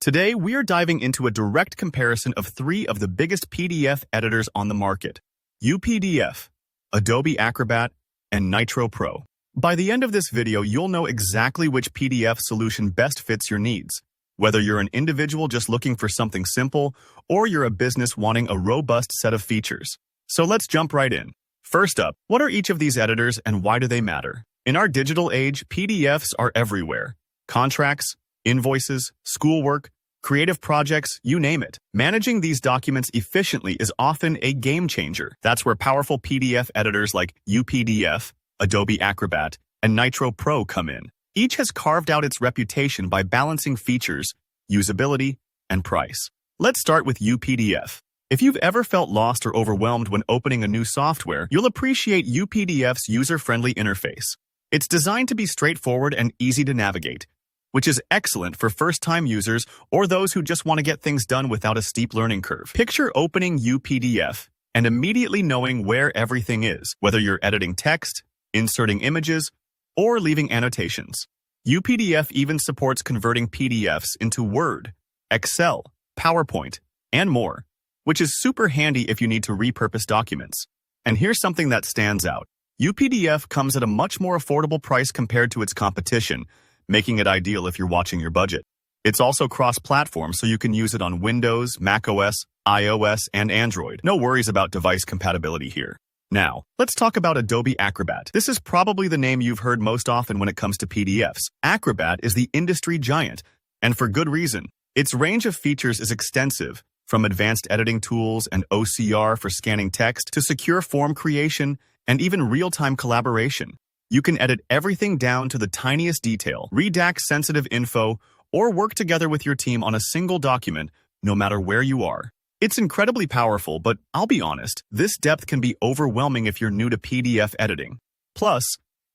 Today, we are diving into a direct comparison of three of the biggest PDF editors on the market: UPDF, Adobe Acrobat, and Nitro Pro. By the end of this video, you'll know exactly which PDF solution best fits your needs, whether you're an individual just looking for something simple, or you're a business wanting a robust set of features. So let's jump right in. First up, what are each of these editors and why do they matter? In our digital age, PDFs are everywhere. Contracts, invoices, schoolwork, creative projects, you name it. Managing these documents efficiently is often a game changer. That's where powerful PDF editors like UPDF, Adobe Acrobat, and Nitro Pro come in. Each has carved out its reputation by balancing features, usability, and price. Let's start with UPDF. If you've ever felt lost or overwhelmed when opening a new software, you'll appreciate UPDF's user-friendly interface. It's designed to be straightforward and easy to navigate, which is excellent for first-time users or those who just want to get things done without a steep learning curve. Picture opening UPDF and immediately knowing where everything is, whether you're editing text, inserting images, or leaving annotations. UPDF even supports converting PDFs into Word, Excel, PowerPoint, and more, which is super handy if you need to repurpose documents. And here's something that stands out. UPDF comes at a much more affordable price compared to its competition, making it ideal if you're watching your budget. It's also cross-platform, so you can use it on Windows, macOS, iOS, and Android. No worries about device compatibility here. Now, let's talk about Adobe Acrobat. This is probably the name you've heard most often when it comes to PDFs. Acrobat is the industry giant, and for good reason. Its range of features is extensive, from advanced editing tools and OCR for scanning text to secure form creation and even real-time collaboration. You can edit everything down to the tiniest detail, redact sensitive info, or work together with your team on a single document, no matter where you are. It's incredibly powerful, but I'll be honest, this depth can be overwhelming if you're new to PDF editing. Plus,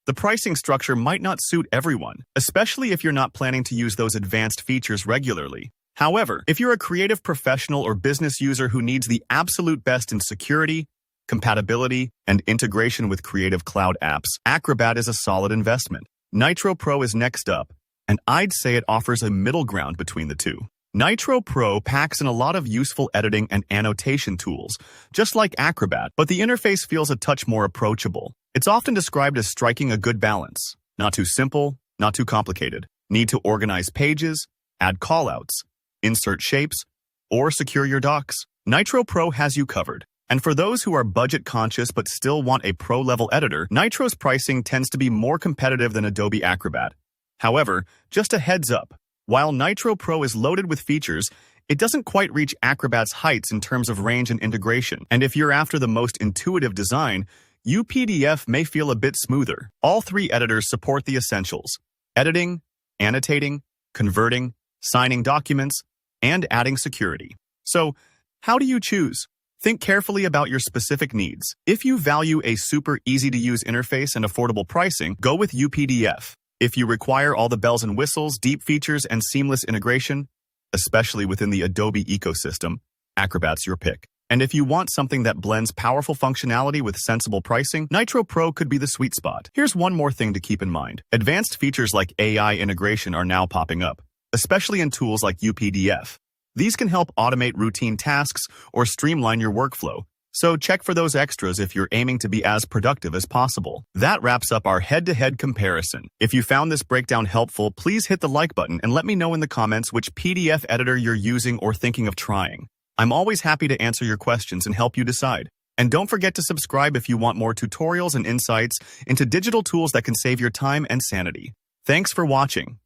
the pricing structure might not suit everyone, especially if you're not planning to use those advanced features regularly. However, if you're a creative professional or business user who needs the absolute best in security, compatibility, and integration with Creative Cloud apps, Acrobat is a solid investment. Nitro Pro is next up, and I'd say it offers a middle ground between the two. Nitro Pro packs in a lot of useful editing and annotation tools, just like Acrobat, but the interface feels a touch more approachable. It's often described as striking a good balance. Not too simple, not too complicated. Need to organize pages, add callouts, insert shapes, or secure your docs? Nitro Pro has you covered. And for those who are budget conscious but still want a pro-level editor, Nitro's pricing tends to be more competitive than Adobe Acrobat. However, just a heads up, while Nitro Pro is loaded with features, it doesn't quite reach Acrobat's heights in terms of range and integration. And if you're after the most intuitive design, UPDF may feel a bit smoother. All three editors support the essentials: editing, annotating, converting, signing documents, and adding security. So, how do you choose? Think carefully about your specific needs. If you value a super easy-to-use interface and affordable pricing, go with UPDF. If you require all the bells and whistles, deep features, and seamless integration, especially within the Adobe ecosystem, Acrobat's your pick. And if you want something that blends powerful functionality with sensible pricing, Nitro Pro could be the sweet spot. Here's one more thing to keep in mind. Advanced features like AI integration are now popping up, especially in tools like UPDF. These can help automate routine tasks or streamline your workflow, so check for those extras if you're aiming to be as productive as possible. That wraps up our head-to-head comparison. If you found this breakdown helpful, please hit the like button and let me know in the comments which PDF editor you're using or thinking of trying. I'm always happy to answer your questions and help you decide. And don't forget to subscribe if you want more tutorials and insights into digital tools that can save your time and sanity. Thanks for watching.